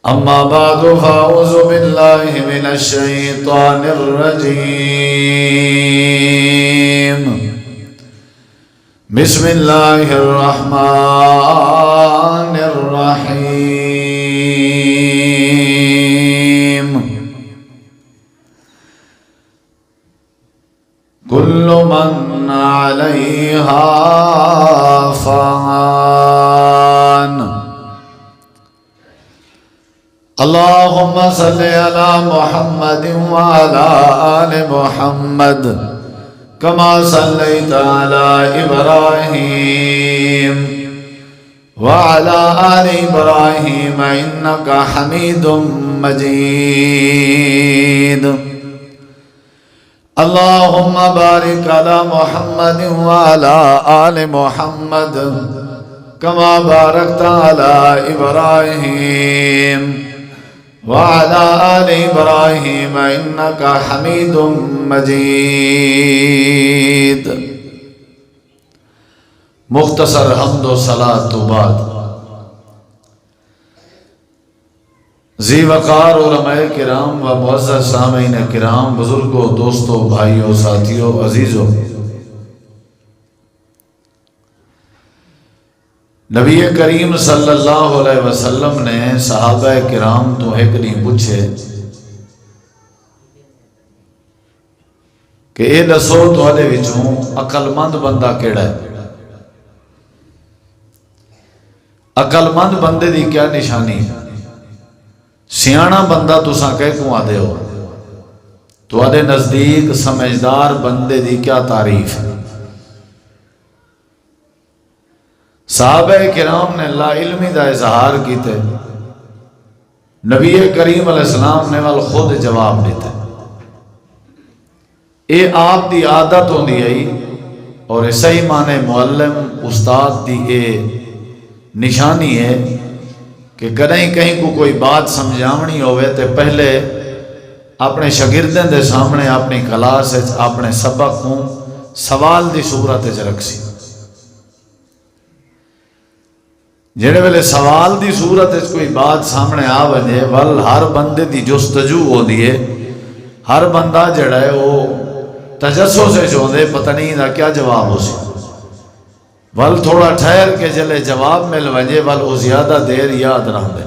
أما بعد فأعوذ بالله من الشيطان الرجيم بسم الله الرحمن الرحيم كل من عليها فان اللهم صل على محمد وعلى آل محمد كما صليت على إبراهيم وعلى آل إبراهيم إنك حميد مجيد اللهم بارك على محمد وعلى آل محمد كما باركت على إبراهيم وعلى آل إبراهيم إنك حميد مجيد. مختصر حمد و صلاة تو بعد ذی وقار علماء کرام و معزز سامعین کرام، بزرگوں، دوستوں، بھائیوں، ساتھیوں، عزیزوں، نبی کریم صلی اللہ علیہ وسلم نے صحابہ کرام تو ایک نہیں پوچھے کہ اے دسو تواڈے وچوں عقل مند بندہ کیڑا ہے؟ عقل مند بندے دی کیا نشانی ہے؟ سیاںا بندہ تساں کہہ کوں آدے ہو؟ تواڈے نزدیک سمجھدار بندے دی کیا تعریف ہے؟ صحابہ کرام نے لا علمی دا اظہار کیتے، نبی کریم علیہ السلام نے وال خود جواب دیتے. اے آپ دی عادت ہوندی ہے اور صحیح معنی معلم استاد دی اے نشانی ہے کہ کہیں کو کوئی بات سمجھاونی ہوئے تے پہلے اپنے شاگردیں دے سامنے اپنی کلاس اپنے سبق کو سوال دی صورت رکھسی. جڑے ویلے سوال دی صورت کوئی بات سامنے آ وجے ول ہر بندے دی جستجو ہوندی ہے، ہر بندہ جڑا ہے وہ تجسس سے چاہتے پتہ نہیں دا کیا جواب ہو سی، ول تھوڑا ٹھہر کے جلے جواب مل وجے ول وہ زیادہ دیر یاد رہ دے.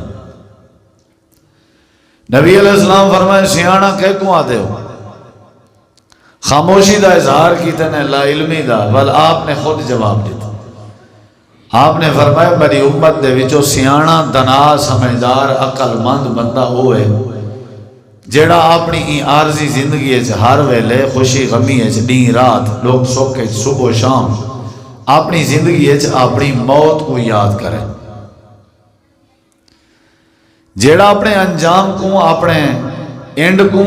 نبی علیہ السلام فرمائے سیاںا کہہ کوں آتے ہو؟ خاموشی دا اظہار کیتے نے لا علمی دا، ول آپ نے خود جواب دیتا. آپ نے فرمایا بڑی امت دے وچوں سیاںا دنا سمجھدار عقل مند بندہ ہوئے جیڑا اپنی عارضی زندگی ہر ویلے خوشی غمی دن رات لوگ سکھ صبح شام اپنی زندگی اپنی موت کو یاد کرے، جیڑا اپنے انجام کو، اپنے اینڈ کو،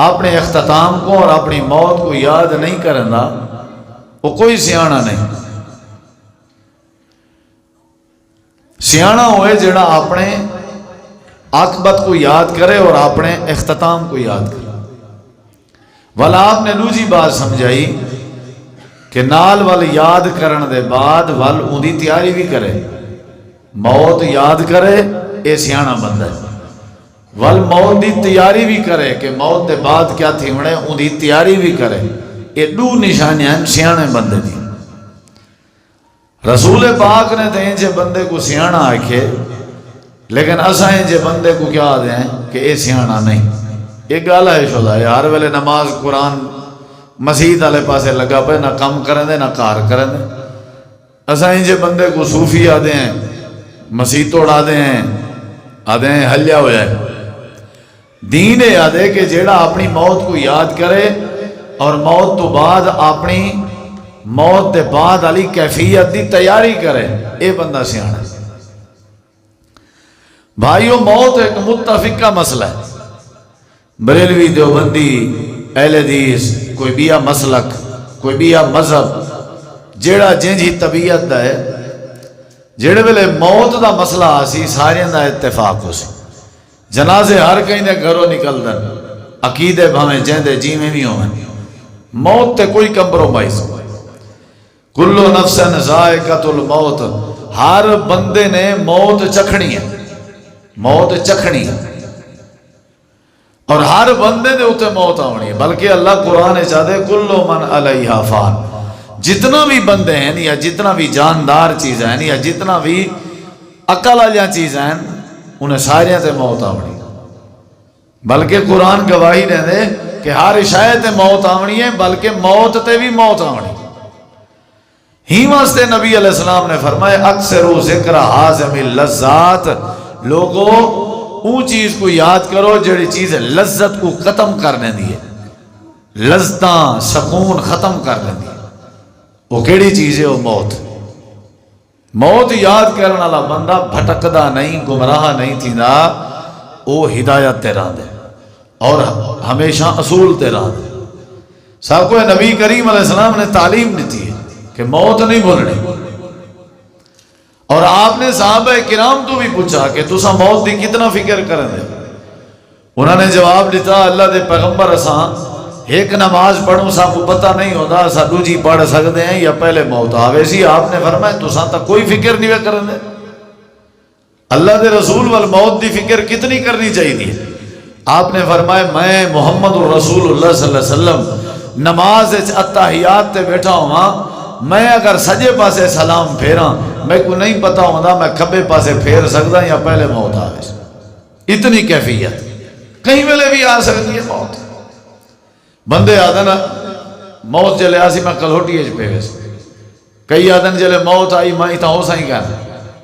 اپنے اختتام کو اور اپنی موت کو یاد نہیں کرنا وہ کوئی سیاںا نہیں. سیاںا ہوئے جڑا اپنے عاقبت کو یاد کرے اور اپنے اختتام کو یاد کرے. والا آپ نے دوسری بات سمجھائی کہ نال وال یاد کرن دے بعد وال ان دی تیاری بھی کرے، موت یاد کرے اے سیاںا بندہ ہے، وال موت دی تیاری بھی کرے کہ موت دے بعد کیا تھی وڑے ان دی تیاری بھی کرے. یہ دو نشانیاں ہیں سیاںے بندے دی. رسول پاک نے تو انجے بندے کو سیاںا آکھے، لیکن اساں انجے بندے کو کیا آدھے ہیں کہ اے سیاںا نہیں. ایک گالا ہے شدہ ہے ہر ویلے نماز قرآن مسجد والے پاسے لگا پہ نہ کم کریں دے نہ کار کریں دے. اساں انجے بندے کو صوفی آدھے ہیں، مسیح توڑ آدھے ہیں حلیہ ہو جائے. دین آدھے کہ جیڑا اپنی موت کو یاد کرے اور موت تو بعد اپنی موت دے بعد علی کیفیت دی تیاری کرے، اے بندہ سیاںا ہے. بھائیو موت ایک متفقہ مسئلہ ہے. بریلوی، دیوبندی، اہل حدیث، کوئی بیا مسلک، کوئی بیا مذہب، جیڑا جنجی طبیعت دا ہے، جیڑے ویلے موت دا مسئلہ آسی سارے دا اتفاق ہو سی. جنازے ہر کہیں دے گھروں نکل دن، عقیدے بھامیں جیندے جی میں بھی ہوئے، موت تے کوئی کمپرومائز. کلو نفس ذائقۃ الموت، ہر بندے نے موت چکھنی ہے. موت چکھنی اور ہر بندے دے اتنے موت آنی ہے. بلکہ اللہ قرآن چاہتے کلو من علیہا فان، جتنا بھی بندے ہیں یا جتنا بھی جاندار چیز ہیں یا جتنا بھی عقل والی چیز ہیں انہیں سارے تے موت آنی. بلکہ قرآن گواہی دے دے کہ ہر شے تے موت آنی ہے، بلکہ موت تے بھی موت آنی. ہی واسطے نبی علیہ السلام نے فرمایا اکثر ذکر حازم اللذات، لوگوں اون چیز کو یاد کرو جڑی چیز لذت کو ختم کرنے دی ہے، لذتاں سکون ختم کرنے دی. وہ کیڑی چیز ہے؟ وہ موت. موت یاد کرنے والا بندہ بھٹکدا نہیں، گمراہ نہیں تھیندا، وہ ہدایت تے راندے اور ہمیشہ اصول تے راندے. سب کو نبی کریم علیہ السلام نے تعلیم دیتی ہے کہ موت نہیں بھولنی. اور آپ نے صحابہ کرام تو بھی پوچھا کہ تسا موت دی کتنا فکر کریں دے؟ انہوں نے جواب دیتا اللہ دے پیغمبر اساں ایک نماز پڑھوں سا کو پتہ نہیں ہوتا سا دوجی پڑھ سکتے ہیں یا پہلے موت آوے سی. آپ نے فرمایا تسا تک کوئی فکر نہیں کریں دے. اللہ دے رسول والموت دی فکر کتنی کرنی چاہیے؟ آپ نے فرمایا میں محمد الرسول اللہ صلی اللہ علیہ وسلم نماز اتحیات تے بیٹھا ہوا، میں اگر سجے پاسے سلام پھیرا میں کو نہیں پتا ہوتا میں کھبے پاسے پھیر سکتا یا پہلے موت آوے. اتنی کیفیت کہیں ویلے بھی آ سکتی ہے موت. بندے آدھن موت جلے آسی میں کلوٹی اچ پہ ویسے، کئی آدھن جلے موت آئی میں تا ہو سائیں کہنا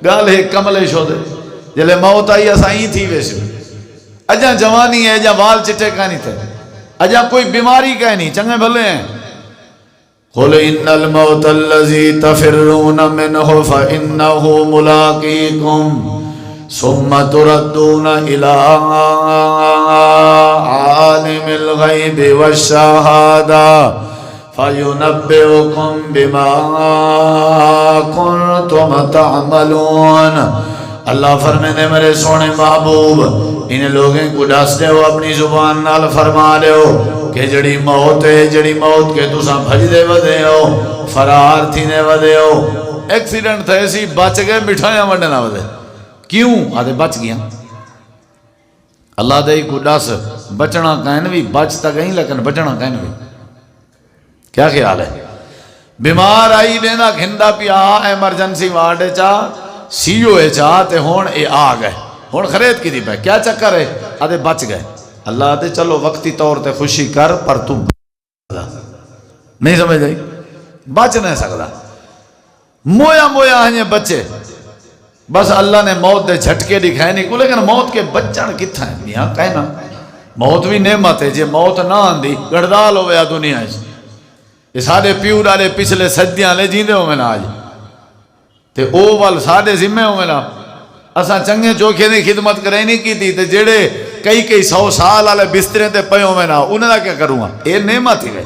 گال ہے کملے شو دے جلے موت آئی اسائیں تھی ویسے. اجا جوانی ہے، اجا وال چٹے کہنی تھے، اجا کوئی بیماری کہنی، چنگے بھلے ہیں. قل ان الموت الذي تفرون منه فانه ملاقيكم ثم تردون الى عالم الغيب والشهاده فينبئكم بما كنتم تعملون. اللہ فرمانے میرے سونے محبوب ان لوگوں کو دس دے ہو اپنی زبان نال فرما لے ہو کہ جڑی موت ہے، جڑی موت کے تساں بھج دے ودے ہو، فرار تھی نے ودے ہو. ایکسیڈنٹ تھے سی بچ گئے، مٹھائیاں ونڈے نہ ودے. کیوں؟ آدھے بچ گیا. اللہ دے کو دس بچنا کہیں بھی، بچ تا گئی لیکن بچنا کہیں بھی. کیا خیال ہے؟ بیمار آئی دینا گھندا پیا ایمرجنسی وارڈ چاہ سی او اے چاہ تے ہون اے آ گئے، ہون خرید کی دی پہ کیا چکر ہے؟ آدھے بچ گئے. اللہ آدھے چلو وقتی طور تے خوشی کر پر تو نہیں سمجھ جائی، بچ نہیں سکتا. مویا مویا ہیں بچے، بس اللہ نے موت دے جھٹکے دکھائے نہیں کو، لیکن موت کے بچن کتھا ہیں میاں کہنا. موت بھی نعمت ہے، جے موت نہ آندی گردال ہویا دنیا ہے. یہ سارے پیو ڈالے پچھلے صدیاں لے جیندے ہو میں نا آج تے او وال سارے ذمہ ہو میں نا اساں چنگے چوکھے دی خدمت کرے نہیں کی تھی تے جڑے کئی 100 سال والے بسترے تے پے ہو میں نا انہاں دا کیا کروں گا؟ اے نعمت ہی ہے.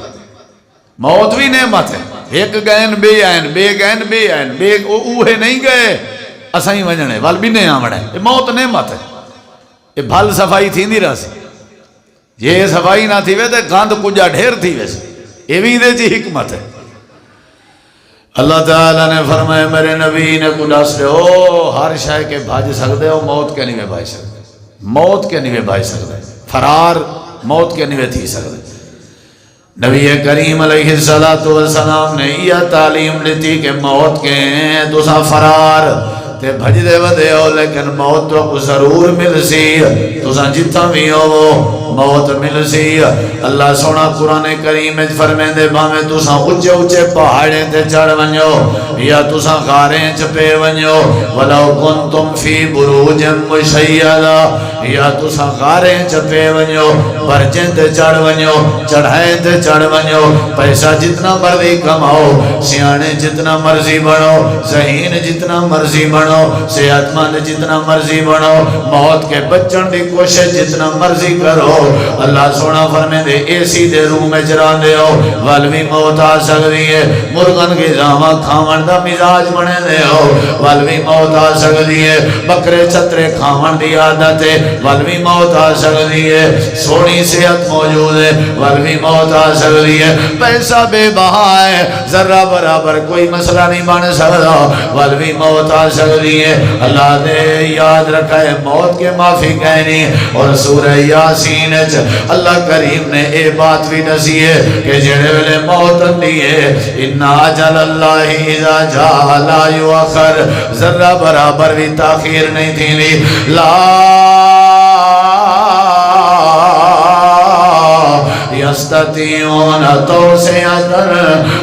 موت بھی نعمت ہے. ایک گئن بے آئن، بے گئن بے آئن، بے اوہے نہیں گئے اساں ہی وجنے وال بھی نہیں آوڑے. اے موت نعمت ہے. اے بھل صفائی تھیندی رہسی، یہ صفائی نہ تھی وے تے گند کجا ڈھیر تھی ویسے. یہ بھی دے جی حکمت ہے. اللہ تعالیٰ نے فرمایا میرے نبی نے کو دس دے ہو ہر شے کے بھاج سکتے ہو، موت کے نہیں بھاج سکتے، موت کے نہیں بھاج سکتے، فرار موت کے نہیں تھی سکتے. نبی کریم علیہ السلام نے یہ تعلیم دیتی کہ موت کے تو سا فرار تے بھج دے ودے ہو، لیکن موت تو کو ضرور مل سی. تو سا جتنا بھی ہو موت مل سی. اللہ سونا قرآن کریم فرمائے دے باویں تو سا اچھے اچھے پہاڑیں تے چڑھ ونجو یا تو سا غاریں چپے ونجو ولو کنتم فی بروج مشیدہ یا تو سا غاریں چپے ونجو برجیں تے چڑھ ونجو چڑھائیں تے چڑھ ونجو. پیسہ جتنا مرضی کماؤ، سیانے جتنا مرضی بڑھو، ذہین جتنا مرضی بڑھو، صحت مند جتنا مرضی بڑھو، موت کے بچن دی کوشش جتنا مرضی کرو. اللہ سونا فرمے دے اے سی دے روح میں جرا دے ہو والوی موت آ سکتی ہے. مرغن کی جاما کھاون دا مزاج بنے دے ہو والوی موت آ سکتی ہے. بکرے چھترے کھاون دی عادت ہے والوی موت آ سکتی ہے. سونی صحت موجود ہے والوی موت آ سکتی ہے. پیسہ بے بہا ہے ذرہ برابر کوئی مسئلہ نہیں بن سکتا والوی موت آ سکتی دیے اللہ دے یاد رکھا ہے موت کے معافی کہنی اور سورہ یاسین اللہ کریم نے اے بات بھی دسی ہے کہ جڑے ویلے موت دیے ان اجل اللہ اذا جاء لا یؤخر ذرہ برابر بھی تاخیر نہیں تھی لا یستطیعون توسعۃ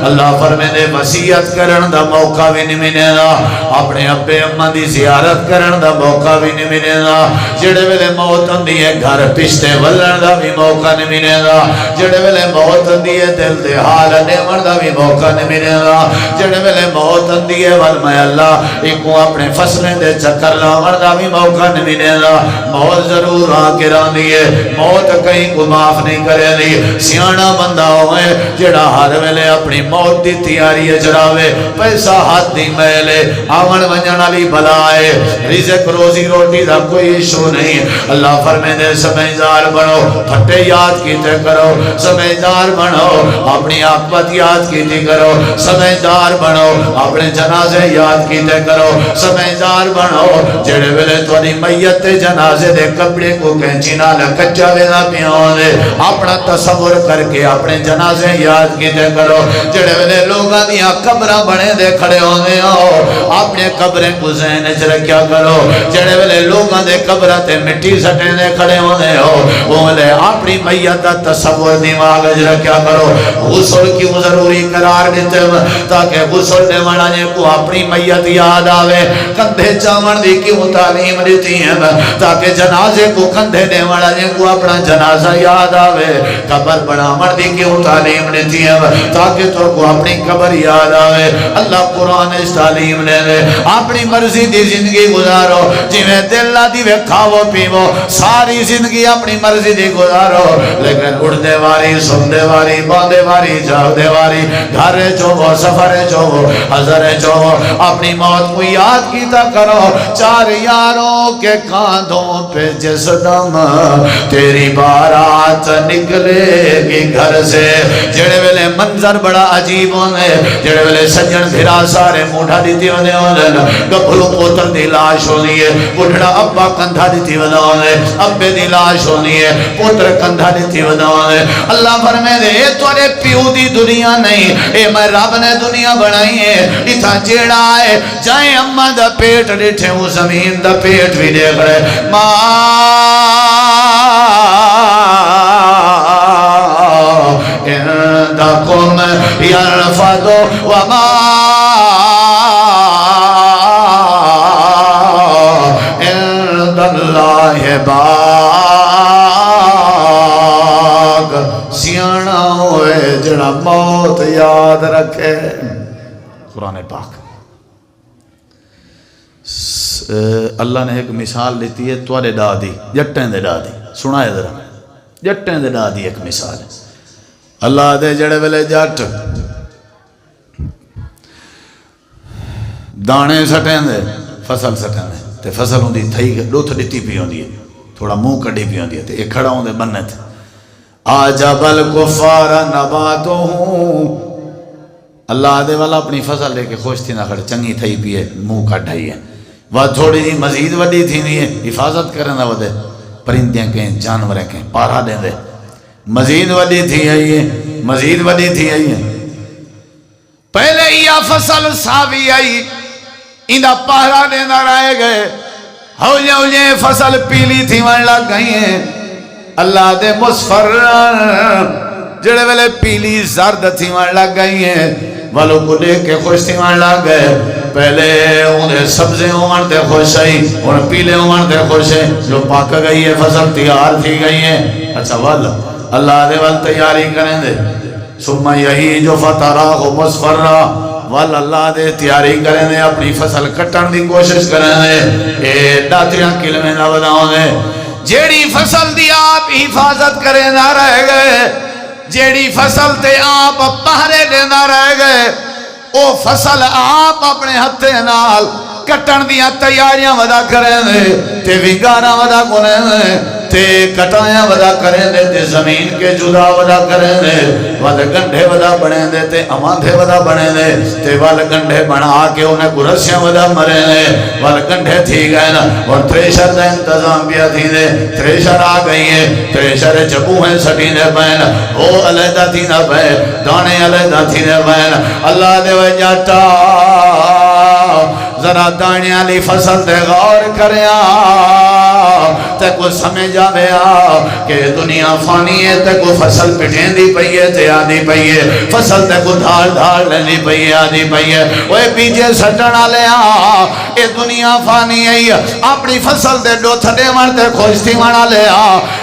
اللہ فرمائے وصیت کرن دا موقع بھی نہیں ملے گا اپنے ابے اماں دی زیارت کرن دا موقع بھی نہیں ملے گا جڑے ویلے موت ہوندی ہے گھر پشتے ولن دا بھی موقع نہیں ملے گا جڑے ویلے موت ہوندی ہے دل دے حال دیون دا بھی موقع نہیں ملے گا جڑے ویلے موت ہوندی ہے ول میں اللہ ایکو اپنے فصلیں دے چکر لاون دا بھی موقع نہیں ملے گا موت ضرور آ کے راندی ہے موت کہیں کو معاف نہیں کرے دی سیانا بندہ ہوئے جڑا ہر ویلے اپنی موت دی تیاری اجراوے پیسہ ہاتھ دی میلے آون ونجن علی بلائے رزق روزی روٹی دا کوئی ایشو نہیں اللہ فرمائے دے سمجھدار بنو پھٹے یاد کیتے کرو سمجھدار بنو اپنی عاقبت یاد کیتے کرو سمجھدار بنو اپنے جنازے یاد کیتے کرو سمجھدار بنو جڑے ویلے تھوڑی میت جنازے دے کپڑے کو کینچی نال کچا ویلا پیاں دے اپنا تصور کر کے اپنے جنازے یاد کیتے کرو جڑے ویلے لوگاں دیاں قبراں بنے دے کھڑے ہوندے ہو اپنے قبریں کو ذہن وچ رکھیا کرو جڑے ویلے لوگاں دے قبراں تے مٹی سٹے دے کھڑے ہوندے ہو اولے اپنی میت دا تصور دماغ وچ رکھیا کرو غسل کی ضروری قرار دیتے تاکہ غسل دے والا نے کو اپنی میت یاد آوے کندھے چاون دی کیوں تعلیم دیتی ہے تاکہ جنازے کو کندھے دے والا نے کو اپنا جنازہ یاد آوے قبر بناون دی کیوں تعلیم دیتی ہے تاکہ تو کو اپنی قبر یاد آوے اللہ قرآن اس تعلیم دے دے اپنی مرضی دی زندگی گزارو جویں دل دی وے کھاو پیو ساری زندگی اپنی مرضی دی گزارو لیکن اڑدے واری سندے واری باندے واری جاگدے واری گھر جو سفر جو حضر جو اپنی موت کو یاد کیتا کرو چار یاروں کے کاندھوں پہ جس دم تیری بارات نکلے گی گھر سے جڑے ویلے منظر بڑا عجیب ہونے جڑے ویلے سجن بھرا سارے موڑھا دیتی ہونے ہونے گبھرو پوتر دی لاش ہونی ہے بڑھڑا ابا کندھا دیتی ہونے ابے دی لاش ہونی ہے پوتر کندھا دیتی ہونے اللہ فرمائے دے اے توڑے پیو دی دنیا نہیں اے میں رب نے دنیا بنائی ہے اتھا جیڑا ہے جائیں اممہ دا پیٹ ڈٹھے وہ زمین دا پیٹ بھی دیکھ رہے ماں عندكم يرفض وما عند الله باق سیانا ہوئے جڑا موت یاد رکھے قرآن پاک اللہ نے ایک مثال لیتی ہے توڑے دادی جٹیں دے دادی سنائے ذرا جٹیں دے دادی ایک مثال ہے اللہ دے جڑے ویلے جٹ دانے سٹیں دے فصل سٹیں دے تے فصل ہوندی تھئی لوتھ ڈٹی پی ہوندی ہے تھوڑا منہ کڈی پی ہوندی ہے تے ایک کھڑا ہوندے بننے تے آجب الکفار نباتہوں اللہ دے والا اپنی فصل لے کے خوش تھی نہ کھڑے چنگی تھئی پی ہے منہ کڈھائی ہے وہ تھوڑی جی مزید وڈی تھی نہیں ہے حفاظت کریں نہ ودے پرندیں کہیں جانوریں کہیں پارا دیں دے مزید وڈی تھی آئی ہے مزید وڈی تھی آئی ہے پہلے یا فصل ساوی آئی اندہ پہرا دینا رائے گئے ہولے فصل پیلی تھی وہاں لگ گئی ہیں اللہ دے مصفر جڑے ویلے پیلی زرد تھی وہاں لگ گئی ہیں والوں کو دیکھ کے خوش تھی وہاں لگ گئے پہلے انہیں سبزیں ہومن تے خوش آئی انہیں پیلے ہومن تے خوش ہیں جو پاک گئی ہے فصل تیار تھی گئی ہیں اچھا والا اللہ دے وال تیاری کریں دے سمہ یہی جو فتراہ مصفرہ وال اللہ دے تیاری کریں دے اپنی فصل کٹن دی کوشش کریں دے اے ڈاتریاں کلمیں نہ بداؤں دے جیڑی فصل دی آپ حفاظت کریں نہ رہ گئے جیڑی فصل تے آپ پہرے دینا رہ گئے او فصل آپ اپنے ہتھے نال کٹن دیا تیاریاں ودا کریں دے تے وگارہ ودا کریں دے تے کٹایا ودا کریں دے تے زمین کے جدا ودا کریں دے ود گنڈے ودا بنے دے تے اماندھے ودا بنے دے تے ول گنڈے بنا کے انہیں گرسیاں ودا مرے دے ول گنڈے تھی گئے نا اور تریشر دا انتظام بیا تھی دے تریشر آ گئی ہے تریشر چبو ہیں سٹی دے بین وہ علیدہ تھی نہ بین دانے علیدہ تھی دے بین اللہ دے وجاتا ذرا دانے علی فصل دے غور کریا تے کو سمجھ آویا کہ دنیا فانی ہے تے کو فصل پٹھیں دی پئی ہے تے آدھی پئی ہے فصل تے کو دھار دھار لینی پئی ہے آدھی پئی ہے وہ بیجے سٹنا لیا اے دنیا فانی ہے اپنی فصل دے ڈو تھڑے مرتے خوشتی مانا لیا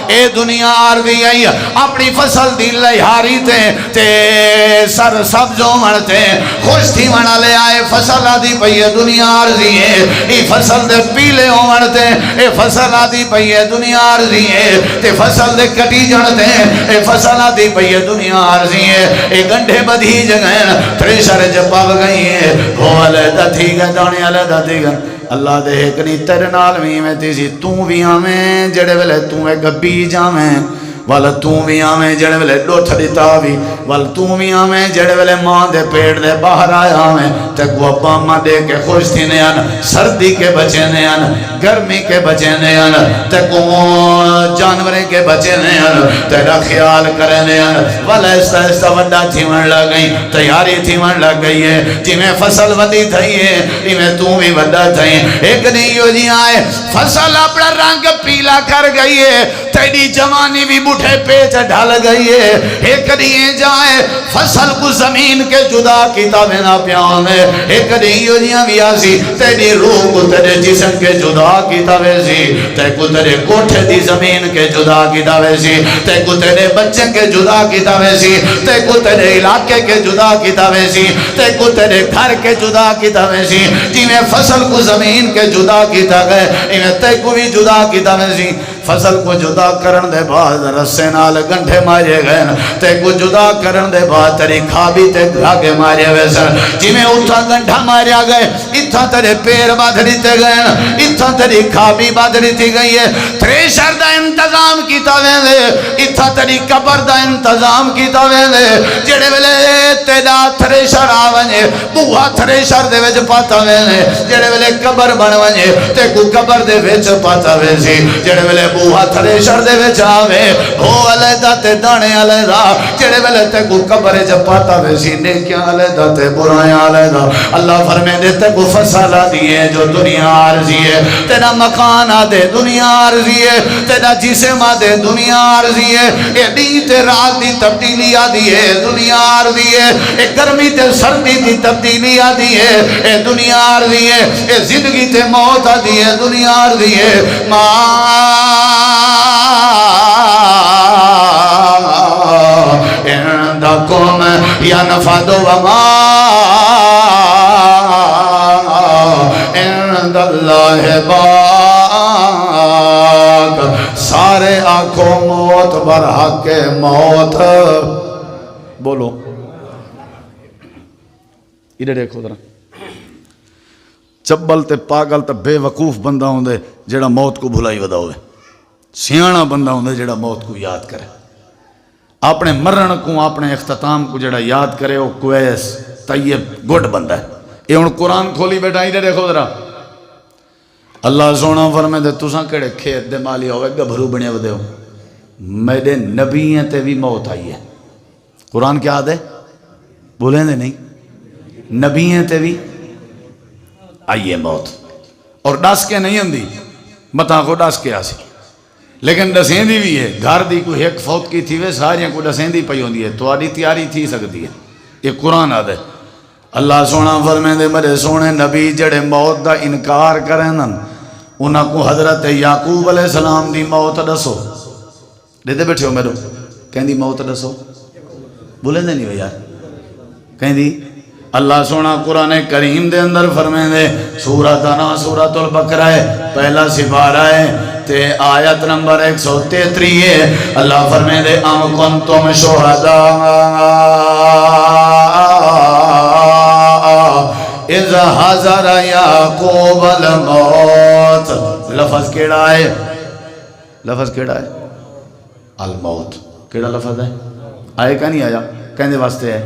اے دنیا عرضی ہے اپنی فصل دی لہاری تے سر سبزوں مرتے خوشتی مانا لیا اے فصل آدھی پئی ہے دنیا عرضی ہے اے فصل دے پیلے ہوں مرتے اے فصل آدھی پئی ہے دنیا عرضی ہے تے فصل دے کٹی جڑتے اے فصل آدھی پئی ہے دنیا عرضی ہے اے گنڈے بدھی جگہیں تریشر جب پاگ گئی ہے وہ علیدہ تھی گئے دانے علیدہ تھی گئے اللہ دے ایک نہیں تیرے نال بھی میں تیسی توں بھی آمیں جڑے ویلے توں ایک گبی جامیں والا توں بھی آمیں جڑے ویلے ڈوٹھ دیتا بھی والا توں بھی آمیں جڑے ویلے ماں دے پیڑ دے باہر آیا آمیں تے کو ابا ماں دے کے خوش تھی نے آن سردی کے بچے نے آن گرمی کے بچے نے آن تے کو جانوریں کے بچے نے آن تیرا خیال کرے نے آن والا ایسا وڈا تھی من لگ گئی تیاری تھی من لگ گئی ہے جی میں فصل ودی تھئی ہے جی میں توں بھی وڈا تھئی ایک نہیں ہو جی آئے فصل اپنا رنگ پیلا کر گئی ہے تیری جوانی بھی بٹھے پیچ ڈھال گئی ہے ایک نہیں جائے فصل کو زمین کے جدا کتابیں نہ پیان ہے ایک نہیں ہو جی بھی آسی تیری روح کو تیرے جسم کے جدا کتابیں سی تے کو تیرے کوٹھے دی زمین کے جدا کتابیں سی تے کو تیرے بچے کے جدا کتابیں سی تے کو تیرے علاقے کے جدا کتابیں سی تے کو تیرے گھر کے جدا کتابیں سی جی میں فصل کو زمین کے جدا کتابیں انہیں تے کو بھی جدا کتابیں سی فصل کو جدا کرن دے بعد رسے نال گنڈے مارے گئے تے کو جدا کرن دے بعد تیری کھابی تے گھاگے مارے ویسن جی میں اتھا گنڈا ماریا گئے اتھا تیرے پیر بادھری تے گئے اتھا تیری کھابی بادھری تے گئی ہے تریشر دا انتظام کیتا ویندے اتھا تیری قبر دا انتظام کیتا ویندے جڑے ویلے تیرا تریشر آوانجے بوہا تریشر دے ویچ پاتا ویندے جڑے ویلے قبر بنوانجے تے کو قبر دے ویچ پاتا ویسی جڑے ویلے بوہا تریشر دے ویچ آوے ہو علیدہ تے دانے علیدہ جڑے ویلے تے کو قبر جب پاتا ویسی نیکیاں علیدہ تے برائیں علیدہ اللہ فرمے دے تے کو فصل دیئے جو دنیا عارضی ہے تیرا مکان دے دنیا عارضی ہے تیرا جسم دے دنیا عارضی ہے اے دی تے رات دی تبدیلی آدھی ہے دنیا عارضی ہے اے گرمی تے سردی دی تبدیلی آدھی ہے اے دنیا عارضی ہے اے زندگی تے موت آدھی ہے دنیا عارضی ہے عندکم ینفد وما عند اللہ باق سارے آنکھوں موت برحق موت بولو ادھر دیکھو ذرا چبل تے پاگل تے بے وقوف بندہ ہوندے جڑا موت کو بھلائی ودا ہوئے سیانا بندہ ہوندے جڑا موت کو یاد کرے اپنے مرن کو اپنے اختتام کو جڑا یاد کرے وہ کویس طیب گڈ بندہ ہے یہ ہن قرآن کھولی بیٹھا ادھر دیکھو ذرا اللہ سونا فرمائے دے تساں کیڑے کھیت دے مالی ہوئے گبھرو بنے ودے ہو میرے نبییں تے بھی موت آئی ہے قرآن کیا دے بولیں دے نہیں نبییں تے بھی آئی ہے موت اور ڈس کے نہیں ہندی متا کو ڈس کے آسی لیکن ڈسیں دی بھی ہے گھر دی کوئی ایک فوت کی تھی وے ساریاں کو ڈسیں دی پئی ہوندی ہے تو آدھی تیاری تھی سکتی ہے یہ قرآن آدھے اللہ سونا فرمائے دے میرے سونے نبی جڑے موت دا انکار کریں نا انہاں کو حضرت یعقوب علیہ السلام دی موت دسو دیتے بیٹھے ہو میرے کہیں دی موت دسو بولیں دے نہیں ہو یار کہیں دی اللہ سونا قرآن کریم دے اندر فرمائے دے سورۃ انا سورۃ البقرہ ہے پہلا سپارہ ہے تے آیت نمبر 133 ہے اللہ فرمائے دے ام کنتم شہداء اذ حضر یعقوب الموت لفظ کیڑا ہے لفظ کیڑا ہے؟ الموت. کیڑا لفظ ہے؟ آئے کا نہیں آیا؟ کہنے واسطے ہے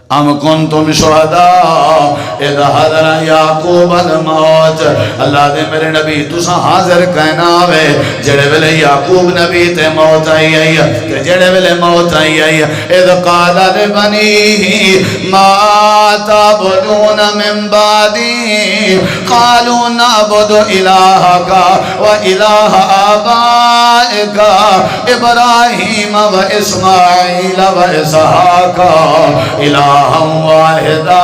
ام کنتم شہداء اذ حضر یعقوب الموت. اللہ دے میرے نبی تساں حاضر کہنا ہوئے جڑے ویلے یعقوب نبی تے موت آئی آئی تے جڑے ویلے موت آئی آئی اذ قال لبنیہ ما تعبدون من بعدی قالوا نعبد الہک و الہ آبائک ابراہیم و اسماعیل و اسحاق الہ واحدا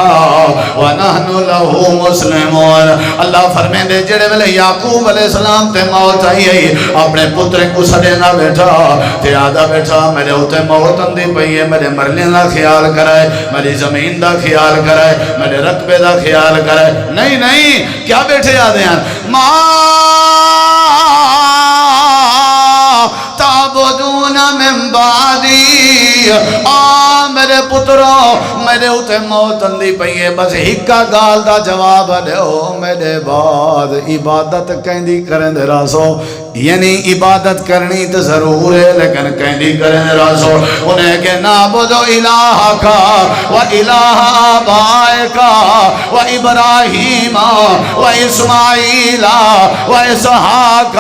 ونحن له مسلمون. اللہ فرمائیں دے جڑے ویلے یعقوب علیہ السلام تے موت آئی آئی اپنے پتر کو سڑے نہ بیٹھا تے آدھا بیٹھا میرے ہوتے موت اندی پئی ہے میرے مرنے دا خیال کرائے میری زمین دا خیال کرائے میرے رقبے دا خیال کرائے. نہیں نہیں کیا بیٹھے آدھے ہیں تعبدون من بعدی میرے پتروں میرے ہوتے موت اندی پئیے بس ہکا گال دا جواب دیو میرے بعد عبادت کہندی کریں دے راسو. یعنی عبادت کرنی تو ضرور ہے لیکن کہندی کریں دے راسو انہیں کہ نعبد الہ کا و الہ آبائے کا و ابراہیم و اسماعیل و اسحاق.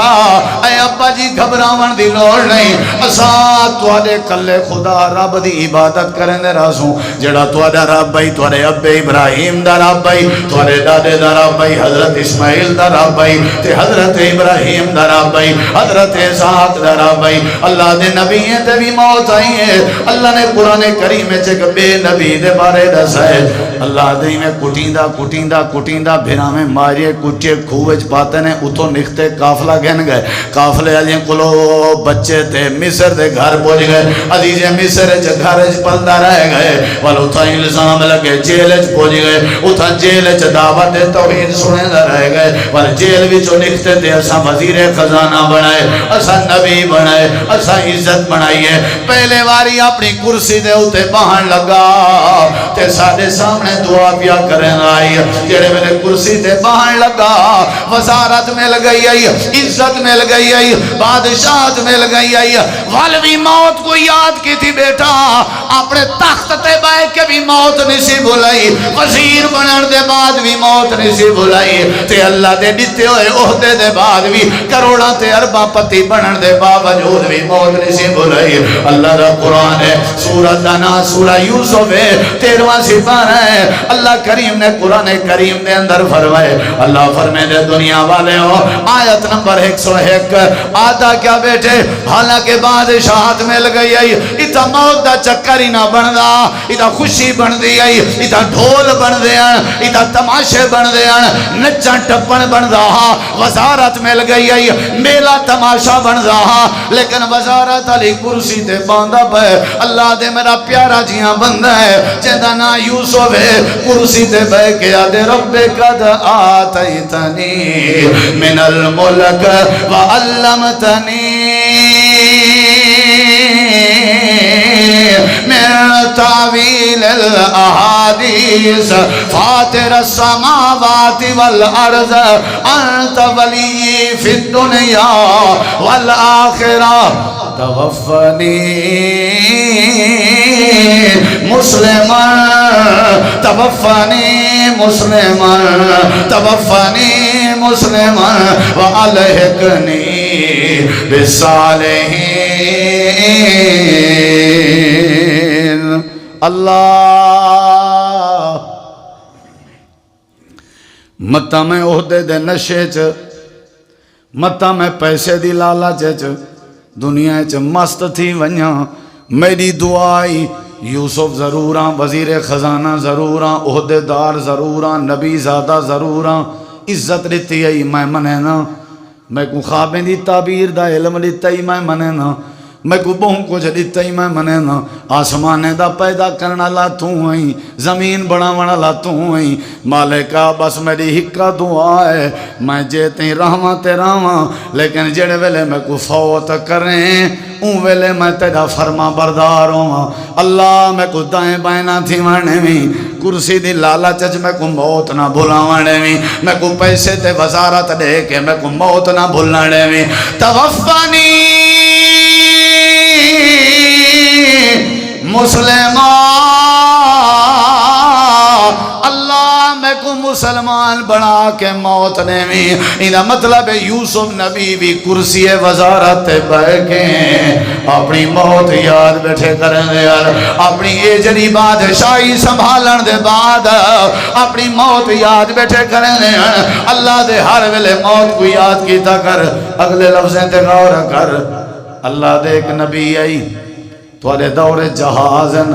اے ابا جی گھبراون دی لوڑ نہیں اساں تواڈے کلے خدا رب دی عبادت کریں دے راسوں جڑا تواڈا رب بھائی تواڈے ابے ابراہیم دا رب بھائی تواڈے دادے دا رب بھائی حضرت اسماعیل دا رب بھائی تے حضرت ابراہیم دا رب بھائی حضرت اسحاق دا رب بھائی. اللہ دے نبی تے بھی موت آئی ہے. اللہ نے قرآن کریم وچ ایک بے نبی دے بارے دسا ہے اللہ دے میں کٹیندا کٹیندا کٹیندا بھیرا میں مارے کچے کھوہ وچ پاتے نے اتوں نکتے قافلہ گن گئے قافلے والے کولو بچے تے مصر دے گھر پہنچ گئے عزیز مصر وچ گھر وچ پلدا رہ گئے والو تھا الزام لگے جیل وچ پہنچ گئے اتھا جیل وچ دعوت توحید سنیندا رہ گئے ول جیل وچوں نکتے تے اساں وزیر خزانہ بنائے اساں نبی بنائے اساں عزت بنائیے. پہلے واری اپنی کرسی دے اوتے بہن لگا تے ساڈے سامنے دعا پیا کرن آئی جڑے میرے کرسی تے بہن لگا وزارت مل گئی آئی عزت مل گئی آئی بادشاہت مل گئی آئی والوی موت کو یاد کی تھی بیٹا اپنے تخت تے بائے کے بھی موت نسی بھلائی وزیر بنن دے بعد بھی موت نسی بھلائی تے اللہ دے دیتے ہوئے عہدے دے بعد بھی کروڑاں تے ارباں پتی بنن دے باوجود بھی موت نسی بھلائی. اللہ دا قرآن ہے سورہ دنا سورہ یوسف ہے 13واں سپارہ ہے. اللہ کریم نے قرآن کریم دے اندر فرمائے اللہ فرمائے دے دنیا والے ہو آیت نمبر 101 آدھا کیا بیٹے حالانکہ بادشاہت مل گئی ہے اتھا موت دا چکر ہی نہ بن دا اتھا خوشی بن دی ہے اتھا ڈھول بن دے ہیں اتھا تماشے بن دے ہیں نچن ٹپن بن دا وزارت مل گئی ہے میلہ تماشا بن دا لیکن وزارت علی کرسی تے باندھا پہ اللہ دے میرا پیارا جیاں بندہ ہے جیدہ نا یوسف ہے کرسی تے بے کے آدھے رب قد آتیتنی من الملک وعلمتنی من تعویل الاحادیث فاتر السماوات والارض انت ولی فی الدنیا والآخرہ توفنی مسلمان توفنی مسلمان توفنی مسلمان وعلحقنی بالصالحین. اللہ متا میں عہدے دے نشے چ متا میں پیسے دی لالچ چ دنیا چ مست تھی ونیا میری دعائی یوسف ضروراں وزیر خزانہ ضروراں عہدے دار ضروراں نبی زادہ ضروراں عزت لیتی ہے میں منے نا میں کو خوابیں دی تعبیر دا علم لیتا ہی میں منے نا میں کو بہن کو جلیتا ہی میں منے نا آسمانے دا پیدا کرنا لا تو ہیں زمین بڑھاونا لا تو ہیں مالکہ بس میری ہکا دعا ہے میں جیتے رہواں تے رہواں لیکن جڑے ویلے میں کو فوت کریں اون ویلے میں تیرا فرما بردار ہوں اللہ میں کو دائیں بائیں نہ تھی مرنے میں کرسی دی لالچ میں کو موت نہ بھلاونے میں، میں کو پیسے تے وزارت دے کے میں کو موت نہ بھلانے میں، توفانی مسلمان، اللہ میں کو مسلمان بنا کے موت نے بھی، انہا مطلب یوسف نبی بھی کرسی وزارت بیٹھ کے اپنی موت یاد بیٹھے کریں دے، اپنی یہ جڑی بادشاہی سنبھالن دے بعد اپنی موت یاد بیٹھے کریں دے، اللہ دے ہر ویلے موت کو یاد کیتا کر، اگلے لفظیں تے غور کر، اللہ دے ایک نبی آئی توالے دور جہازن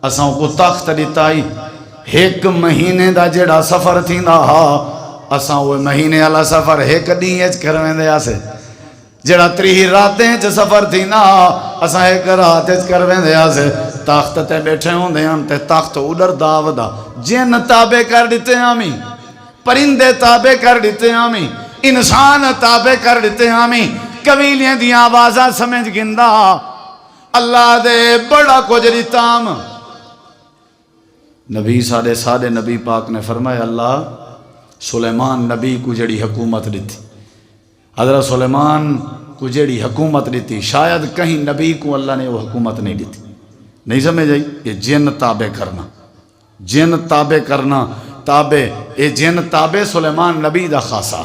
اساں کو تخت دیتائی، ایک مہینے دا جڑا سفر تھی نا اساں وہ مہینے والا سفر ایک دینج کرویں دے آسے، جڑا 3 راتیں چ سفر تھی نا اساں ایک رات چ کرویں دے آسے، تخت تے بیٹھے ہوں دے ہم تے تخت اڈر داودا، جن تابع کر دیتے ہمیں، پرندے تابع کر دیتے ہمیں، انسان تابع کر دیتے ہمیں، قبیلیاں دی آوازاں سمجھ گندا، اللہ دے بڑا کجری تام، نبی سادے نبی پاک نے فرمایا اللہ سلیمان نبی کو جڑی حکومت دیتی، حضرت سلیمان کو جڑی حکومت دیتی، شاید کہیں نبی کو اللہ نے وہ حکومت نہیں دیتی، نہیں سمجھ آئی؟ یہ جن تابع کرنا، جن تابع کرنا، تابع یہ جن تابع سلیمان نبی دا خاصا،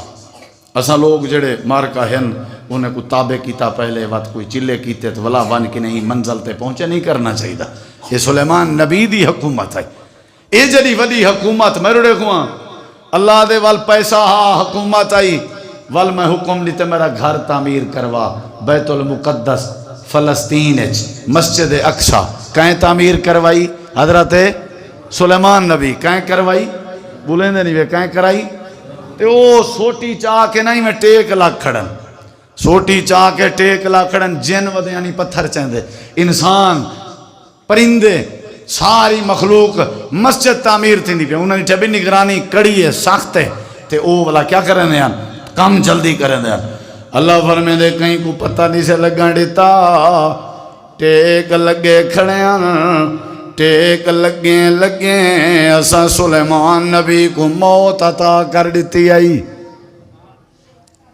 اسا لوگ جڑے مارکا ہیں انہیں کو تابع کیتا پہلے وقت کوئی چلے کیتے تو ولا بن کے نہیں منزل تے پہنچے، نہیں کرنا چاہیے، یہ سلیمان نبی دی حکومت ہے، یہ جڑی وڈی حکومت میں روڑے کھواں اللہ دے وال پیسہ حکومت آئی، وال میں حکم لیتے میرا گھر تعمیر کروا، بیت المقدس فلسطین مسجد اقصی کہیں تعمیر کروائی، حضرت سلیمان نبی کہیں کروائی، بولیں دے نہیں وے کہیں کرائی، تے او سوٹی چاہ کے نہیں میں ٹیک لاکھ کھڑن، سوٹی چاہ کے ٹیک لاکھ کھڑن، جن ودے یعنی پتھر چاہندے، انسان پرندے ساری مخلوق مسجد تعمیر تھی نہیں پہ، انہوں نے جب نگرانی کڑی ہے سخت ہے، تے او والا کیا کریں دے ہیں کام جلدی کریں دے ہیں، اللہ فرمے دے کہیں کو پتہ نہیں سے لگا دیتا، ٹیک لگے کھڑے ہیں، ٹیک لگے اسا سلیمان نبی کو موت عطا کر دیتی آئی،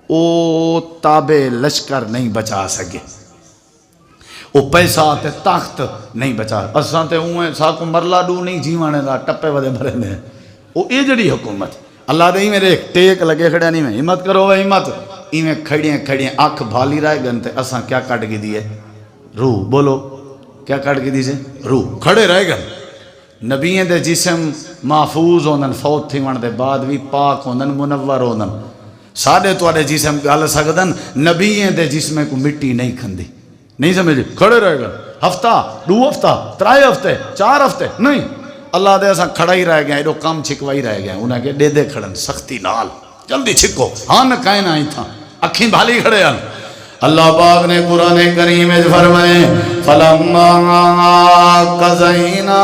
او تابع لشکر نہیں بچا سکے، وہ پیسہ تے تخت نہیں بچا، اساں تے اویں ساکو مرلا ڈو نہیں جیوانے دا ٹپے ودے بھرے دے، وہ اے جڑی حکومت اللہ دے میں ایک ٹیک لگے کھڑے نہیں میں ہمت کرو وہ ہمت، ایویں کھڑیاں آنکھ بھالی رہ گن تے اساں کیا کٹ کے دیے روح، بولو کیا کٹ کے دیسے روح، کھڑے رہ گن، نبییں دے جسم محفوظ ہوندن، فوت تھی وان دے بعد بھی پاک ہوندن، منور ہوندن، ساڑھے تو آڑے جسم گال سکدن، نبییں دے جسم کو مٹی نہیں کھندی، نہیں سمجھے کھڑے رہ گئے، ہفتہ 2 ہفتہ 3 ہفتے 4 ہفتے نہیں، اللہ دے ایسا کھڑا ہی رہ گیا، ایڈو کام چھکوائی رہ گیا، انہیں کہ دے کھڑن سختی نال جلدی چھکو، ہاں نہ کہیں نہ ہی تھا، اکھیں بھالی کھڑے ہیں، اللہ پاک نے قرآن کریم میں فرمائے فَلَمَّا قَضَيْنَا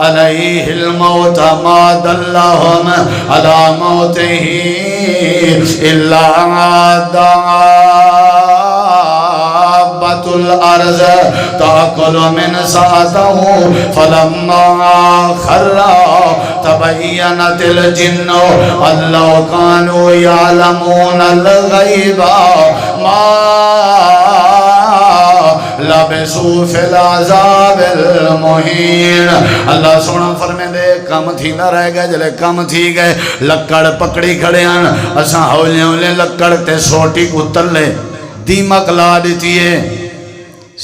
عَلَيْهِ الْمَوْتَ مَا دَلَّهُمْ عَلَى مَوْتِهِ إِلَّا دَابَّةُ الْأَرْضِ تَأْكُلُ مِنْ سَأَتَهُ فَلَمَّا خَرَّ تَبَيَّنَتِ الْجِنُّ أَن لَّوْ كَانُوا يَعْلَمُونَ الْغَيْبَ مَا لَبِثُوا فِي الْعَذَابِ الْمُهِينِ، اللہ سونا فرمے دے کم تھی نہ رہ گئے، جلے کم تھی گئے، لکڑ پکڑی کھڑے ہیں، اساں ہولے ہولے لکڑ تے سوٹی کو تلے دیمک لا دیتی ہے،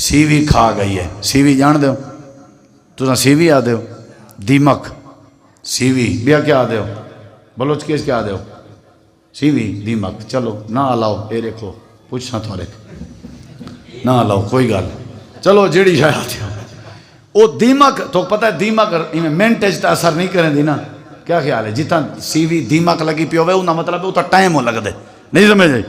سیوی کھا گئی ہے، سیوی جان دے ہو تو سیوی آ دے ہو، دیمک سیوی بیا کیا آ دے ہو، بلوچ کیس کیا آ دے ہو، سیوی دیمک، چلو نہ آلاؤ اے رکھو پوچھنا تھوڑے نہ آلاؤ کوئی گال چلو جیڑی جائے آتے ہو، او دیمک تو پتہ ہے دیمک منٹیج تا اثر نہیں کریں دی نا، کیا خیال ہے جیتا سیوی دیمک لگی پیو ہوئے انہا مطلب ہے وہ تا ٹائم ہو لگ دے، نہیں سمجھ جائے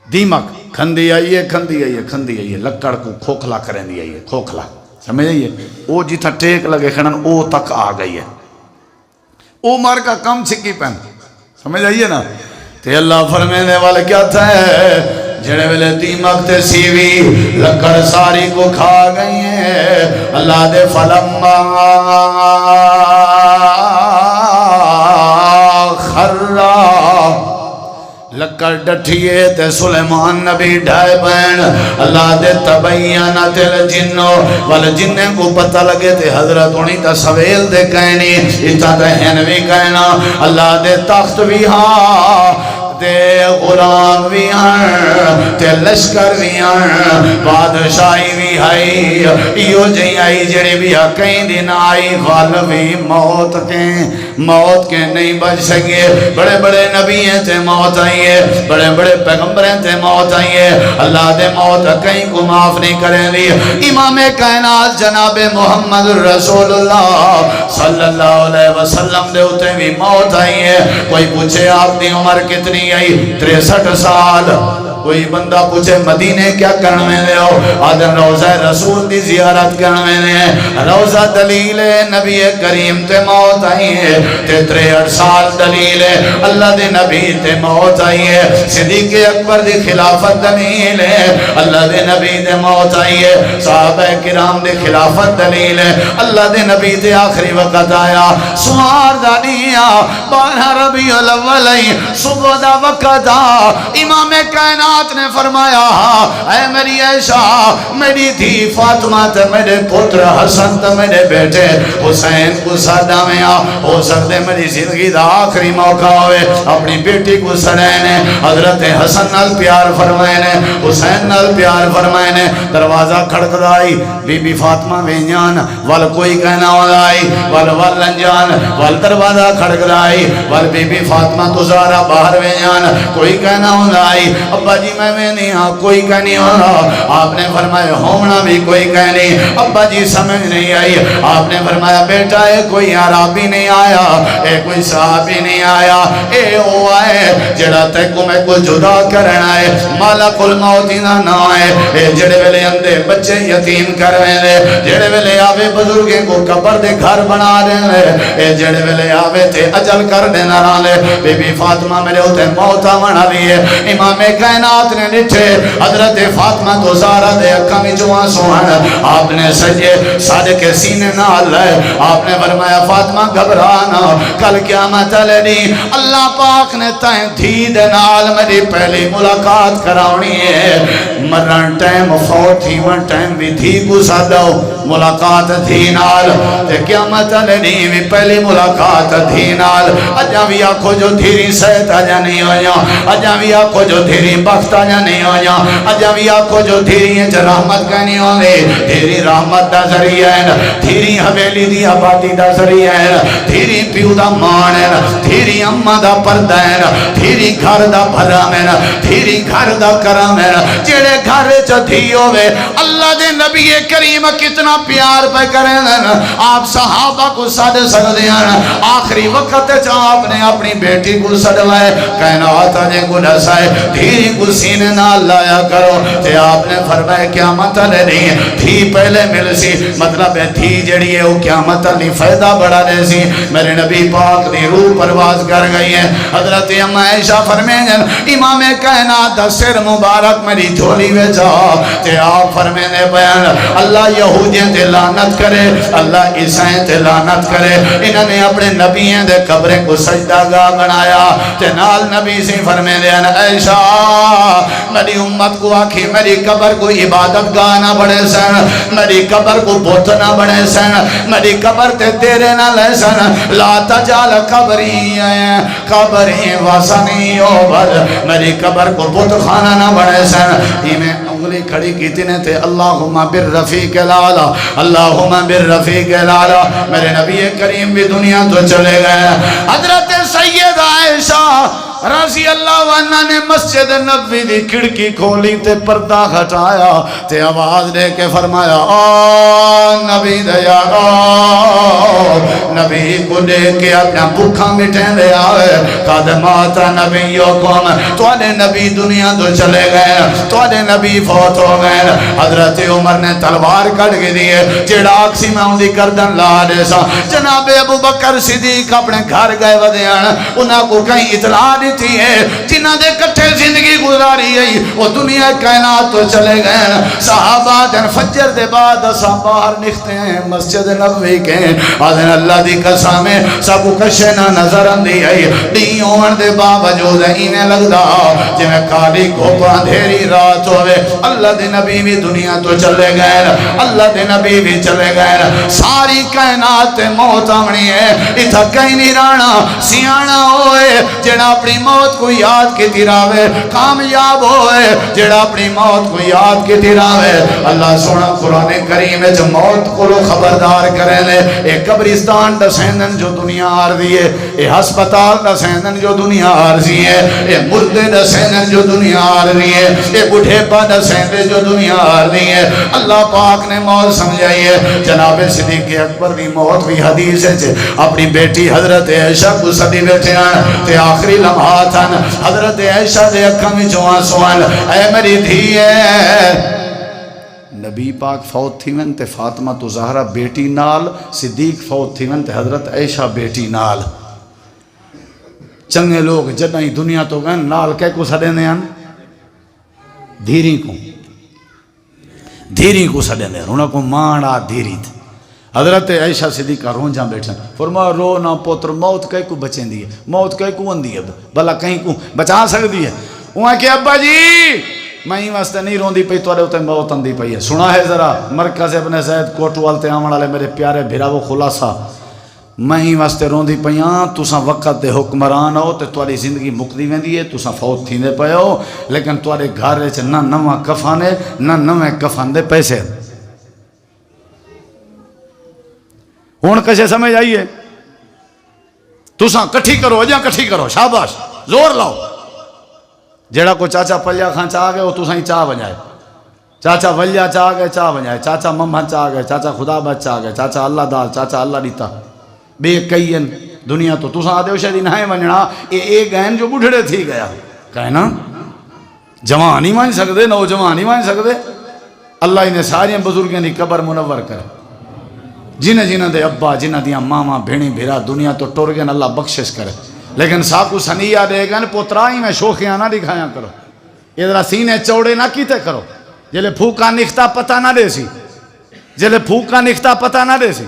دیمک کھندی آئیے لکڑ کو کھوکھلا کریں دی آئیے، کھوکھلا سمجھ جائیے، او جیتا ٹیک لگے کھڑن او تک آ گئی ہے، او مار کا کم چھکی پہن سمجھ آئیے نا، تے اللہ فرمینے والے کیا تھا ہے جڑے ویلے دیمک تے سیوی لکڑ ساری کو کھا گئی ہے اللہ دے فلما خرّا لکڑ ڈٹھیے تے سلیمان نبی ڈھائے بین اللہ دے تبینت الجنو والجنیں کو پتہ لگے تے حضرت انہی تا سویل دے کہنی اتا دہن بھی کہنا اللہ دے تخت بھی ہاں تے غلام بھی ہیں تے لشکر بھی ہیں بادشاہی بھی آئی ایو جی آئی جڑی بھی کہیں دن آئی غال بھی موت کے نہیں بچ سکے بڑے بڑے نبی ہیں تے موت آئی ہے بڑے بڑے پیغمبریں تے موت آئی ہے اللہ دے موت کہیں کو معاف نہیں کریں دی امام کائنات جناب محمد رسول اللہ صلی اللہ علیہ وسلم دے ہوتے بھی موت آئی ہے کوئی پوچھے آپ دی عمر کتنی 63 سال کوئی بندہ پوچھے مدینے کیا کرنے دے ہو آدھر روزہ رسول دی زیارت کرنے دے روزہ دلیل نبی کریم تے موت آئی ہے تے 63 سال دلیل اللہ دے نبی تے موت آئی ہے صدیق اکبر دی خلافت دلیل ہے اللہ دے نبی تے موت آئی ہے صحابہ کرام دے خلافت دلیل ہے اللہ دے نبی تے آخری وقت آیا سوار دانیا 12 ربیع الاول صبح دا وقت امام کائنات نے فرمایا اے میری عائشہ میری تھی فاطمہ تے میرے پتر حسن تے میرے بیٹے حسین کو سادہ میں ہو سکتے میری زندگی دا آخری موقع ہوئے اپنی بیٹی کو سڑینے حضرت حسن نال پیار فرمائنے حسین نال پیار فرمائنے دروازہ کھڑک دائی بی بی فاطمہ وینجان وال کوئی کہنا ہوئی وال لنجان وال دروازہ کھڑک دائی وال بی بی فاطمہ تو زارا باہر وینجان کوئی کہنا ہوئی ابا جی میں نہیں ہاں کوئی کہنی ہونا آپ نے فرمایا ہونا بھی کوئی کہنی ابا جی سمجھ نہیں آئی آپ نے فرمایا بیٹا اے کوئی عربی نہیں آیا اے کوئی صحابی نہیں آیا اے او آئے جڑا تے کو میں کو جدا کرنا ہے مالک الموت نہ آئے اے جڑے ویلے اندے بچے یتیم کرویں دے جڑے ویلے آوے بزرگیں کو قبر دے گھر بنا رہے اے جڑے ویلے آوے تے اجل کر دینا رہے بی بی فاطمہ میرے ہوتے موتا بنا لیے امام کائنات نے نٹھے حضرت فاطمہ تو زارہ دے اکھا میں جوان سوہن آپ نے سجے سادے کے سینے نہ لائے آپ نے فرمایا فاطمہ گھبرانا کل قیامت لڑی اللہ پاک نے تائیں تھی دنال میری پہلی ملاقات کراؤنی ہے مرن ٹائم فوت تھی ون ٹائم بھی تھی گزا دو ملاقات تھی نال تے قیامت لڑی بھی پہلی ملاقات تھی نال اجا بھی آنکھو جو دھیری سیت آجا نہیں ہویا اجا بھی آنکھو جو دھیری بخت آجا نہیں ہویا اجا بھی آنکھو جو دھیری ہے رحمت کہنی ہوگی دھیری رحمت دا ذریعہ ہے دھیری حویلی دی آبادی دا ذریعہ ہے دھیری پیو دا مان ہے دھیری اممہ دا پردہ ہے دھیری گھر دا بھرام ہے دھیری گھر دا کرم ہے جیڑے گھر چا دھی ہوئے اللہ دے نبی کریم کتنا پیار پہ کریں آپ صحابہ کو سڑ سکتے ہیں آخری وقت چا آپ نے اپنی بیٹی کو سڑوائے کہنا آتا جے کو نسائے دھیری کو سینے نہ لایا کرو تے آپ نے فرمائے قیامت لے نہیں دھی پہلے مل سی مطلب ہے دھی جڑی ہے وہ قیامت لی فائدہ بڑھا دے سی میرے نبی پاک دی روح پرواز کر گئی ہے حضرت عائشہ فرمائیں امام کائنات دا سر مبارک میری جھولی میں جا تے آپ فرمائیں بیان اللہ یہودیاں تے لعنت کرے اللہ عیسائیں تے لعنت کرے انہوں نے اپنے نبیوں دے قبریں کو سجدہ گاہ بنایا تے نال نبی سے فرمائیں عائشہ میری امت کو آکھی میری قبر کو عبادت گاہ نہ بڑھے سن میری قبر کو بت نہ بڑھے سن میری قبر تے تیرے نہ لے سن لا تجال قبری قبری واسنی اوبر میری قبر کو بت خانہ نہ بڑھے سن یہ میں انگلی کھڑی کی تینے تھے اللہم بالرفیق الاعلی اللہم بالرفیق الاعلی میرے نبی کریم بھی دنیا تو چلے گئے حضرت سید عائشہ رضی اللہ عنہ نے مسجد نبوی دی کھڑکی کھولی تے پردہ ہٹایا تے آواز دے کے فرمایا نبی دیا نبی کو دے کے اپنا بھوکھا مٹھیں دے آئے قدمات نبیوکم توڑے نبی دنیا تو چلے گئے توڑے نبی فوت ہو گئے حضرت عمر نے تلوار کٹ کے دیئے جیڑا آکسی میں ہوں دی کردن لا دے سا جناب ابو بکر صدیق اپنے گھر گئے ودیان انہاں کو کہیں اطلاع دیتی ہے جنہ دے کٹھے زندگی گزاری ہے وہ دنیا کائنات تو چلے گئے صحابہ دن فجر دے بعد اساں باہر نکھتے ہیں مسجد نبوی کے آدھن اللہ دی قسم سب کشے نہ نظر اندی ہے ڈی ہون دے باوجود انہیں لگدا جی میں کالی گھوپ اندھیری رات ہوئے اللہ دے نبی بھی دنیا تو چلے گئے اللہ دے نبی بھی چلے گئے ساری کائنات موت آمنی ہے اتھا کہیں نہیں رانا سیانا ہوئے جڑا اپنی موت کو یاد کی تیراوے کامیاب ہوئے جڑا اپنی موت کو یاد کی تیراوے اللہ سونا قرآن کریم جو موت کو لو خبردار کریں لے اے قبرستان دا سیندن جو دنیا آرزی ہے اے ہسپتال دا سیندن جو دنیا آرزی ہے اے مردے دا سیندن جو دنیا آرزی ہے اے بڑھے پا دا سیندن جو دنیا آرزی ہے اللہ پاک نے موت سمجھائی ہے جناب صدیق اکبر دی موت بھی حدیث ہے اپنی بیٹی حضرت عائشہ کو سبھی بیٹھے ہیں تے آخری لمحات ہیں حضرت عائشہ دے اکھاں میں جو آنسوان اے میری دھی ہے نبی پاک فوت تھی ون تے فاطمہ تو زہرہ بیٹی نال صدیق فوت تھی ون تے حضرت عائشہ بیٹی نال چنگے لوگ جدائیں دنیا تو گئن نال کہہ کو سڑے ہیں دھیری کو سڑے ہیں انہوں کو مانا دھیری تھی حضرت عائشہ صدیقہ رون جاں بیٹھن فرما رو نہ پوتر موت کہیں کو بچیں دی ہے موت کہیں کو اندی ہے بھلا کہیں کو بچا سکتی ہے وہاں کہ ابا جی میں ہی واسطے نہیں رون دی پئی تو ہوتے موت اندی پئی ہے سنا ہے ذرا مرکز ابن زید کوٹوال تے آمن والے میرے پیارے بھیرا وہ خلاصہ میں ہی واسطے رون دی پئیاں تساں وقت دے حکمران ہو تے تواڈی زندگی مکدی ویندی ہے تساں فوت تھیندے پئے ہو لیکن تواڈے گھر وچ نہ نواں کفن ہے نہ نویں کفن دے پیسے ہون کسے سمجھ آئیے تساں کٹھی کرو اجاں کٹھی کرو شاباش زور لاؤ جیڑا کو چاچا پلیا خان چاہ گئے وہ تساں ہی چاہ بنائے چاچا ولیا چاہ گئے چاہ بنائے چاچا محمد چاہ گئے چاچا خدا بچ چاہ گئے چاچا اللہ دال چاچا اللہ دیتا بے کئی دنیا تو تساں آدھے شاید نہ ونجنا اے گہن جو بڑھڑے تھی گیا کہے نا جوان ہی مان سکدے نوجوان ہی مان سکدے اللہ انہیں ساری بزرگیں دی قبر منور کرے جنہ دے ابا جنہ دیاں ماما بھیڑی بھیرا دنیا تو ٹور گئن اللہ بخشش کرے لیکن ساکو سنیہ دے گئن پوترائی میں شوخیاں نہ دکھایا کرو ادھر سینے چوڑے نہ کیتے کرو جلے پھوکا نکھتا پتہ نہ دے سی جلے پھوکا نکھتا پتہ نہ دے سی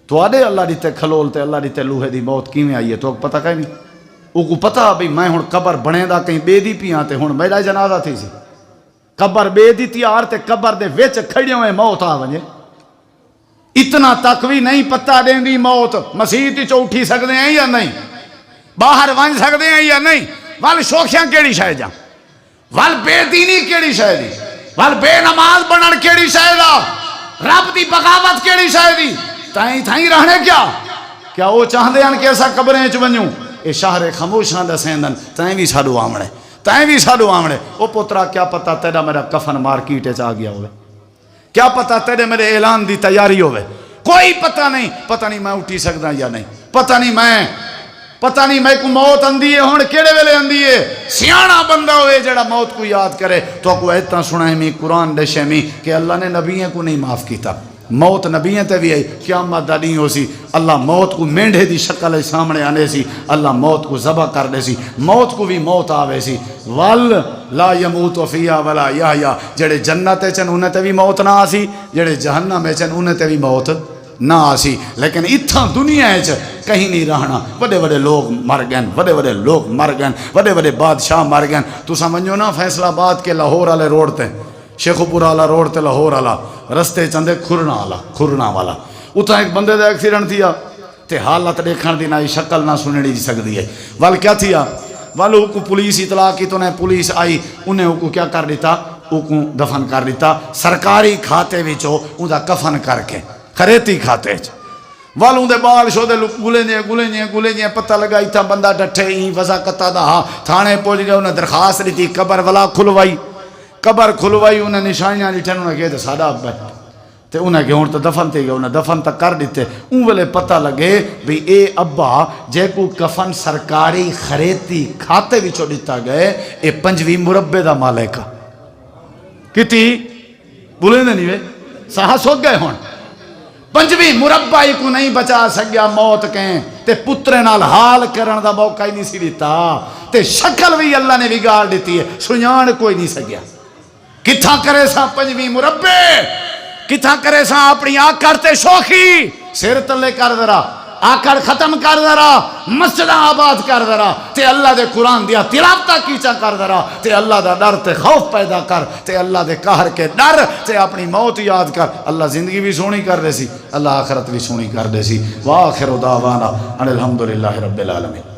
تو آدھے اللہ دیتے کھلولتے اللہ دیتے لوہے دی موت کیویں آئی ہے تو پتہ کہیں نہیں او کو پتہ بھی میں ہن قبر بنے دا کہیں بے دی پیاں تے ہن میرا جنازہ تھی سی قبر بے دی تیار تے قبر دے وچ کھڑے ہوئے موت آ ونجے اتنا تک بھی نہیں پتہ دیں دی موت مسیح تی چو اٹھی سکتے ہیں یا نہیں باہر ون سکتے ہیں یا نہیں وال شوخیاں کیڑی شاید جاں وال بے دینی کیڑی شاید دی وال بے نماز بنن کیڑی شاید رب دی بغاوت کیڑی شاید دی تائیں رہنے کیا وہ چاہدے ہیں کہ ایسا قبریں چونجوں اے شہر خموشاں دا سیندن تائیں بھی ساڑو آمڑے وہ پترا کیا پتہ تیرا میرا کفن مارکیٹے چاہ گیا ہوئے کیا پتہ تیرے میرے اعلان دی تیاری ہوئے کوئی پتہ نہیں میں اٹھی سکتا یا نہیں پتہ نہیں میں کو موت اندی ہے ہون کیڑے ویلے اندی ہے سیانا بندہ ہوئے جڑا موت کو یاد کرے تو کو ایتنا سنائے میں قرآن دشے میں کہ اللہ نے نبیوں کو نہیں معاف کیتا موت نبیوں تے بھی آئی قیامت دا نہیں ہو سی اللہ موت کو مینڈے دی شکل سامنے آنے سی اللہ موت کو ذبح کر دے سی موت کو بھی موت آوے سی وال لا یموت فیہا ولا یحیا جڑے جنت چن انہیں تے بھی موت نہ آسی جڑے جہنم چن انہیں تے بھی موت نہ آسی لیکن اتھا دنیا کہیں نہیں رہنا بڑے لوگ مر گئن بڑے بادشاہ مر گئن تو سمجھو نا فیصلہ آباد کے لاہور والے روڈ تے شیخوپور والا روڈ تے لاہور والا رستے چندے کھرنا والا اتھا ایک بندے دا ایکسیڈنٹ تھیا تے حالت دیکھن دی نہ شکل نہ سننی جی سکتی ہے وال کیا تھیا والو کو پولیس اطلاع کی تو نے پولیس آئی انہیں کو کیا کر دیتا کو دفن کر دیتا سرکاری کھاتے وچوں ان دا کفن کر کے خریتی کھاتے والوں دے بال شو دے گلے جے پتہ لگائی تھا بندہ ڈٹھے ہی وضاقتہ دا تھانے پہنچ گئے انہیں درخواست دیتی قبر والا کھلوائی انہیں نشانیاں لٹھن انہیں کہتے سادہ اب ہے تے انہیں کہ ہون تو دفن تھی گئے انہیں دفن تک کر دیتے ان ویلے پتہ لگے بھی اے ابا جے کو کفن سرکاری خریتی کھاتے وچوں دیتا گئے اے 5 مربع دا مالک کتی بولے نہیں وے ساہا سوک گئے ہون پنجویں مربع کو نہیں بچا سکیا موت کہیں تے پترے نال حال کرن دا موقع ہی نہیں سی دیتا تے شکل بھی اللہ نے بگاڑ دیتی ہے سنیان کوئی نہیں سکیا کتھاں کرے سا پنجویں مربع کتھاں کرے سا اپنی آکڑ تے شوخی سر تلے کر ذرا آکڑ ختم کر ذرا مسجد آباد کر ذرا تے اللہ دے قرآن دیا تلاوتہ کیچا کر ذرا تے اللہ دا ڈر تے خوف پیدا کر تے اللہ دے قہر کے ڈر تے اپنی موت یاد کر اللہ زندگی بھی سونی کر دے سی اللہ آخرت بھی سونی کر دے سی وآخر دعوانا ان الحمدللہ رب العالمین